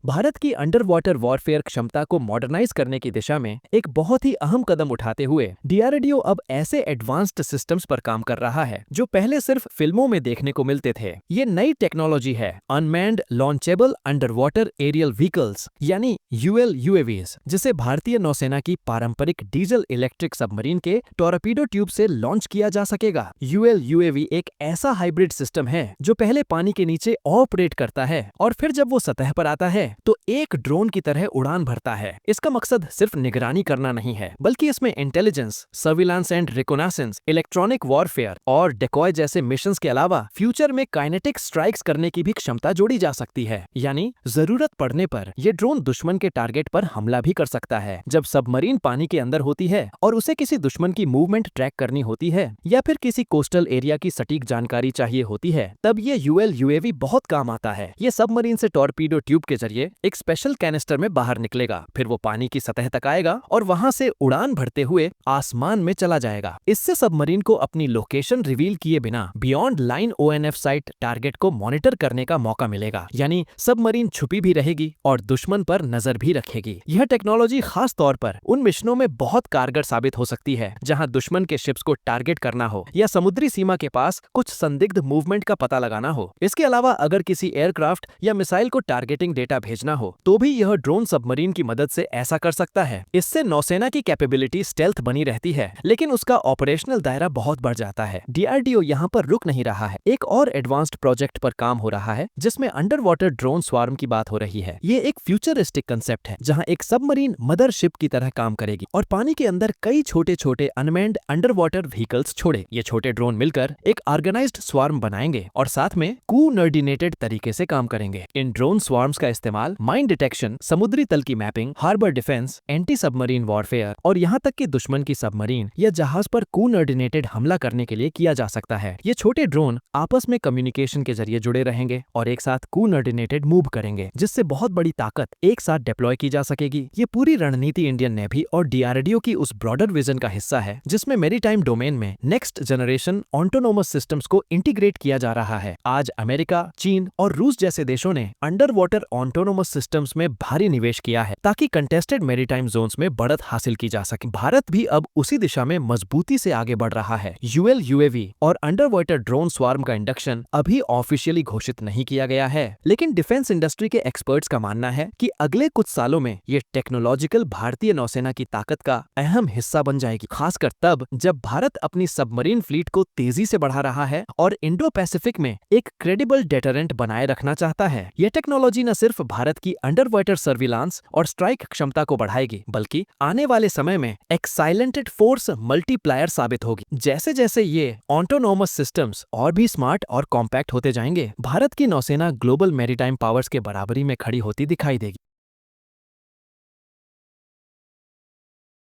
भारत की under water warfare क्षमता को मॉडर्नाइज करने की दिशा में एक बहुत ही अहम कदम उठाते हुए डीआरडीओ अब ऐसे एडवांस्ड सिस्टम्स पर काम कर रहा है जो पहले सिर्फ फिल्मों में देखने को मिलते थे। ये नई टेक्नोलॉजी है unmanned launchable under water aerial vehicles यानी यूएलयूएवीज, जिसे भारतीय नौसेना की पारंपरिक डीजल इलेक्ट्रिक सबमरीन के टॉरपीडो ट्यूब से लॉन्च किया जा सकेगा। यूएलयूएवी एक ऐसा हाइब्रिड सिस्टम है जो पहले पानी के नीचे ऑपरेट करता है और फिर जब वो सतह पर आता है तो एक ड्रोन की तरह उड़ान भरता है। इसका मकसद सिर्फ निगरानी करना नहीं है, बल्कि इसमें intelligence, surveillance and reconnaissance, electronic warfare और डेकॉय जैसे मिशंस के अलावा फ्यूचर में काइनेटिक स्ट्राइक्स करने की भी क्षमता जोड़ी जा सकती है। यानी जरूरत पड़ने पर ये ड्रोन दुश्मन के टारगेट पर हमला भी कर सकता है। जब सबमरीन पानी के अंदर होती है और उसे किसी दुश्मन की मूवमेंट ट्रैक करनी होती है या फिर किसी कोस्टल एरिया की सटीक जानकारी चाहिए होती है, तब ये यूएलयूएवी बहुत काम आता है। ये सबमरीन से टॉरपीडो ट्यूब के जरिए एक स्पेशल कैनिस्टर में बाहर निकलेगा, फिर वो पानी की सतह तक आएगा और वहां से उड़ान भरते हुए आसमान में चला जाएगा। इससे सबमरीन को अपनी लोकेशन रिवील किए बिना बियॉन्ड लाइन ओएनएफ साइट टारगेट को मॉनिटर करने का मौका मिलेगा। यानी सबमरीन छुपी भी रहेगी और दुश्मन पर नजर भी रखेगी। यह टेक्नोलॉजी खास तौर पर उन मिशनों में बहुत कारगर साबित हो सकती है जहां दुश्मन के शिप्स को टारगेट करना हो या समुद्री सीमा के पास कुछ संदिग्ध मूवमेंट का पता लगाना हो। इसके अलावा अगर किसी एयरक्राफ्ट या मिसाइल को टारगेटिंग डेटा भेजना हो तो भी यह ड्रोन सबमरीन की मदद से ऐसा कर सकता है। इससे नौसेना की कैपेबिलिटी स्टेल्थ बनी रहती है, लेकिन उसका ऑपरेशनल दायरा बहुत बढ़ जाता है। डीआरडीओ यहाँ पर रुक नहीं रहा है, एक और एडवांस्ड प्रोजेक्ट पर काम हो रहा है जिसमें अंडर वाटर ड्रोन स्वार्म की बात हो रही है। ये एक फ्यूचरिस्टिक कंसेप्ट है जहाँ एक सबमरीन मदरशिप की तरह काम करेगी और पानी के अंदर कई छोटे छोटे अनमैन्ड अंडर वाटर व्हीकल्स छोड़े। ये छोटे ड्रोन मिलकर एक ऑर्गेनाइज्ड स्वार्म बनाएंगे और साथ में कोऑर्डिनेटेड तरीके से काम करेंगे। इन ड्रोन स्वार्म्स का इस्तेमाल माइन डिटेक्शन, समुद्री तल की mapping, harbour defence, anti submarine warfare और यहाँ तक कि दुश्मन की सबमरीन या जहाज पर कोऑर्डिनेटेड हमला करने के लिए किया जा सकता है। ये छोटे ड्रोन आपस में कम्युनिकेशन के जरिए जुड़े रहेंगे और एक साथ कोऑर्डिनेटेड मूव करेंगे, जिससे बहुत बड़ी ताकत एक साथ डिप्लॉय की जा सकेगी। ये पूरी रणनीति इंडियन नेवी और डीआरडीओ की उस ब्रॉडर विजन का हिस्सा है जिसमें मैरीटाइम डोमेन में नेक्स्ट जनरेशन ऑटोनोमस सिस्टम्स को इंटीग्रेट किया जा रहा है। आज अमेरिका, चीन और रूस जैसे देशों ने अंडर वाटर ऑटोनोमस सिस्टम्स में भारी निवेश किया है ताकि कंटेस्टेड मैरीटाइम जोन्स में बढ़त हासिल की जा सके। भारत भी अब उसी दिशा में मजबूती से आगे बढ़ रहा है। यूएलयूएवी और अंडर वाटर ड्रोन स्वार्म का इंडक्शन अभी ऑफिशियली घोषित नहीं किया गया है, लेकिन डिफेंस इंडस्ट्री के एक्सपर्ट्स का मानना है कि अगले कुछ सालों में ये टेक्नोलॉजिकल भारतीय नौसेना की ताकत का अहम हिस्सा बन जाएगी, खासकर तब जब भारत अपनी सबमरीन फ्लीट को तेजी से बढ़ा रहा है और इंडो पैसिफिक में एक क्रेडिबल डेटरेंट बनाए रखना चाहता है। यह टेक्नोलॉजी न सिर्फ भारत की अंडर वाटर सर्विलांस और स्ट्राइक क्षमता को बढ़ाएगी, बल्कि आने वाले समय में एक साइलेंटेड फोर्स मल्टीप्लायर साबित होगी। जैसे जैसे ये ऑटोनोमस सिस्टम्स और भी स्मार्ट और कॉम्पैक्ट होते जाएंगे, भारत की नौसेना ग्लोबल मैरीटाइम पावर्स के बराबरी में खड़ी होती दिखाई देगी।